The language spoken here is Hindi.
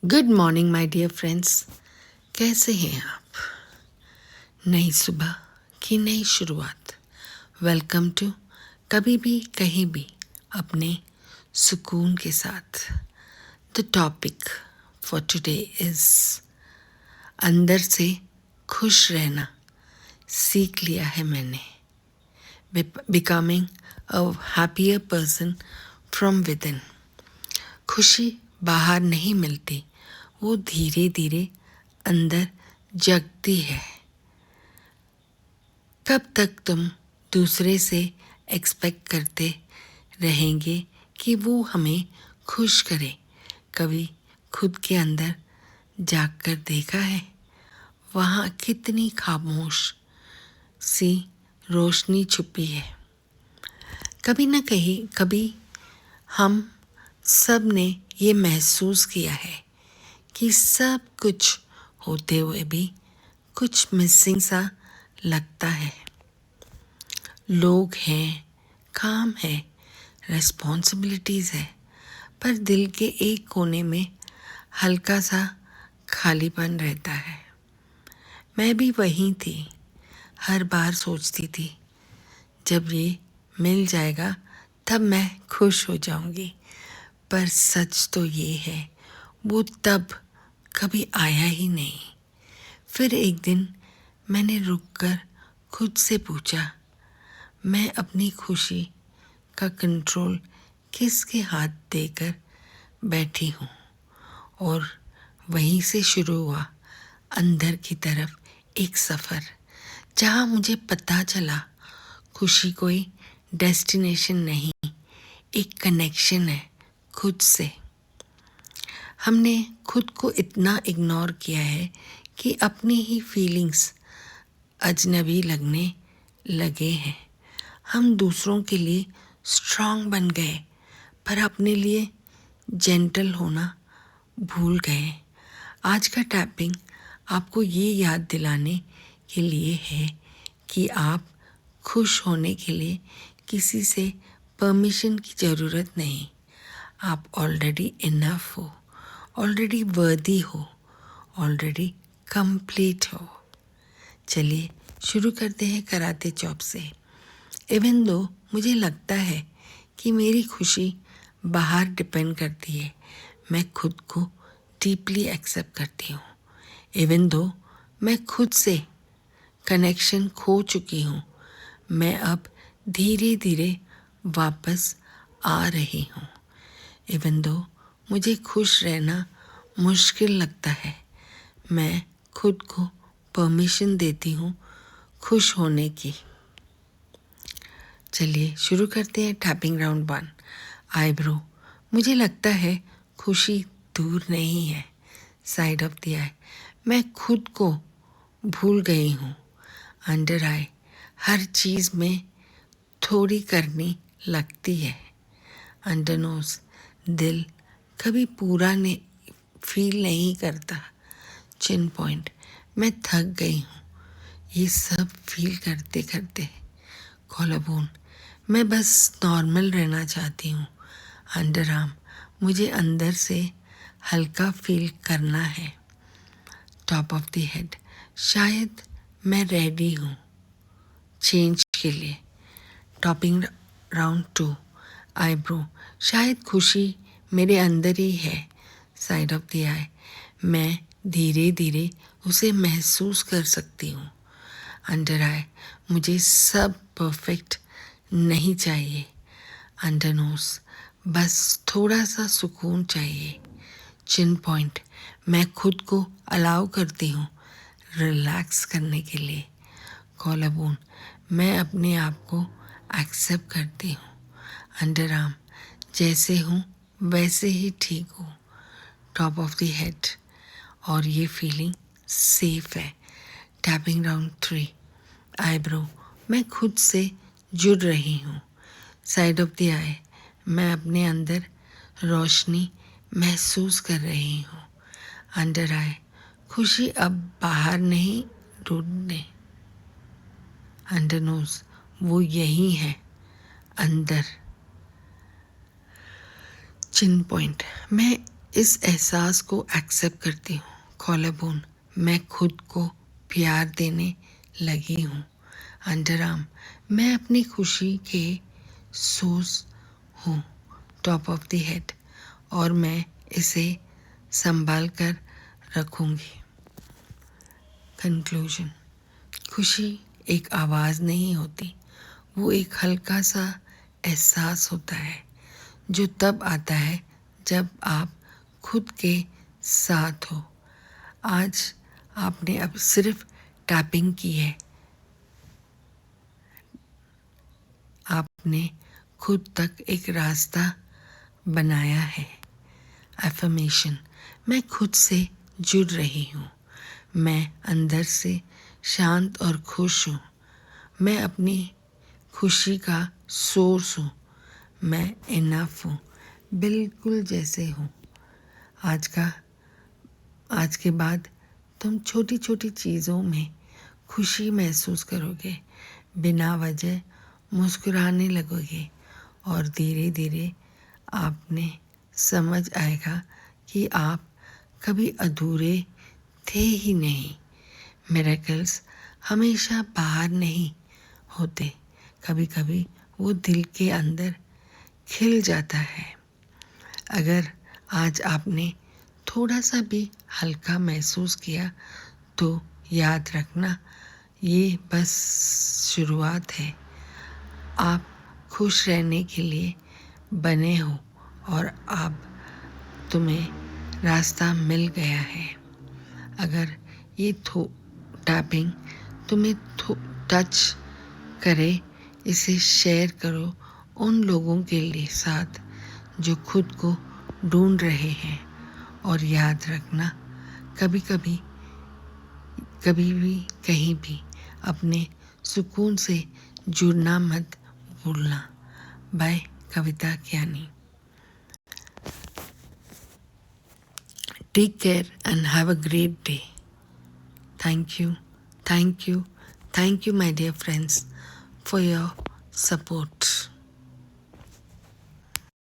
Good morning my dear friends. कैसे हैं आप? नई सुबह की नई शुरुआत। वेलकम टू कभी भी कहीं भी अपने सुकून के साथ। The topic for today is अंदर से खुश रहना सीख लिया है मैंने। Becoming a happier person from with in. खुशी बाहर नहीं मिलती, वो धीरे धीरे अंदर जगती है। कब तक तुम दूसरे से एक्सपेक्ट करते रहेंगे कि वो हमें खुश करे? कभी खुद के अंदर जाकर देखा है वहाँ कितनी खामोश सी रोशनी छुपी है? कभी न कभी हम सब ने ये महसूस किया है कि सब कुछ होते हुए भी कुछ मिसिंग सा लगता है। लोग हैं, काम है, रिस्पॉन्सिबिलिटीज़ है, पर दिल के एक कोने में हल्का सा खालीपन रहता है। मैं भी वहीं थी, हर बार सोचती थी जब ये मिल जाएगा तब मैं खुश हो जाऊंगी। पर सच तो ये है वो तब कभी आया ही नहीं। फिर एक दिन मैंने रुककर खुद से पूछा, मैं अपनी खुशी का कंट्रोल किसके हाथ देकर बैठी हूँ? और वहीं से शुरू हुआ अंदर की तरफ एक सफ़र, जहाँ मुझे पता चला खुशी कोई डेस्टिनेशन नहीं, एक कनेक्शन है खुद से। हमने खुद को इतना इग्नोर किया है कि अपनी ही फीलिंग्स अजनबी लगने लगे हैं। हम दूसरों के लिए स्ट्रांग बन गए, पर अपने लिए जेंटल होना भूल गए। आज का टैपिंग आपको ये याद दिलाने के लिए है कि आप खुश होने के लिए किसी से परमिशन की ज़रूरत नहीं। आप ऑलरेडी इनफ हो, ऑलरेडी वर्दी हो, ऑलरेडी कंप्लीट हो। चलिए शुरू करते हैं कराते चॉप से। इवन दो मुझे लगता है कि मेरी खुशी बाहर डिपेंड करती है, मैं खुद को डीपली एक्सेप्ट करती हूँ। इवन दो मैं खुद से कनेक्शन खो चुकी हूँ, मैं अब धीरे धीरे वापस आ रही हूँ। इवन दो मुझे खुश रहना मुश्किल लगता है, मैं खुद को परमिशन देती हूँ खुश होने की। चलिए शुरू करते हैं टैपिंग राउंड 1। आईब्रो। मुझे लगता है खुशी दूर नहीं है, साइड ऑफ द आई। मैं खुद को भूल गई हूँ। अंडर आई। हर चीज़ में थोड़ी करनी लगती है। Under nose. दिल कभी पूरा फील नहीं करता। Chin point. मैं थक गई हूँ ये सब फील करते करते। कॉलरबोन। मैं बस नॉर्मल रहना चाहती हूँ। Under arm. मुझे अंदर से हल्का फील करना है। Top of the head. शायद मैं रेडी हूँ चेंज के लिए। Tapping round 2। आईब्रो। शायद खुशी मेरे अंदर ही है। Side of the eye. मैं धीरे धीरे उसे महसूस कर सकती हूँ। Under eye. मुझे सब परफेक्ट नहीं चाहिए। Under nose. बस थोड़ा सा सुकून चाहिए। Chin point. मैं खुद को अलाउ करती हूँ रिलैक्स करने के लिए। कॉलरबोन। मैं अपने आप को एक्सेप्ट करती हूँ। Under arm. जैसे हूँ वैसे ही ठीक हूँ। Top of the head. और ये फीलिंग सेफ है। Tapping round 3। आईब्रो। मैं खुद से जुड़ रही हूँ। Side of the eye. मैं अपने अंदर रोशनी महसूस कर रही हूँ। Under eye. खुशी अब बाहर नहीं ढूंढने। Under nose. वो यही है अंदर। Chin point. मैं इस एहसास को एक्सेप्ट करती हूँ। कॉलरबोन, मैं खुद को प्यार देने लगी हूँ। अंडरआर्म, मैं अपनी खुशी के सोर्स हूँ। टॉप ऑफ द हेड, और मैं इसे संभाल कर रखूँगी। कंक्लूजन, खुशी एक आवाज़ नहीं होती, वो एक हल्का सा एहसास होता है जो तब आता है जब आप खुद के साथ हो। आज आपने अब सिर्फ टैपिंग की है, आपने खुद तक एक रास्ता बनाया है। एफर्मेशन, मैं खुद से जुड़ रही हूँ, मैं अंदर से शांत और खुश हूँ, मैं अपनी खुशी का सोर्स हूँ, मैं इनफ हूँ, बिल्कुल जैसे हूँ। आज के बाद तुम छोटी छोटी चीज़ों में खुशी महसूस करोगे, बिना वजह मुस्कुराने लगोगे, और धीरे धीरे आपने समझ आएगा कि आप कभी अधूरे थे ही नहीं। मिरेकल्स हमेशा बाहर नहीं होते, कभी कभी वो दिल के अंदर खिल जाता है। अगर आज आपने थोड़ा सा भी हल्का महसूस किया तो याद रखना, ये बस शुरुआत है। आप खुश रहने के लिए बने हो और अब तुम्हें रास्ता मिल गया है। अगर ये टैपिंग तुम्हें टच करे, इसे शेयर करो उन लोगों के लिए साथ जो खुद को ढूंढ रहे हैं। और याद रखना, कभी भी कहीं भी अपने सुकून से जुड़ना मत भूलना। Bye, Kavita Kiyani. Take care and have a great day. Thank you, thank you, thank you, my dear friends, for your support.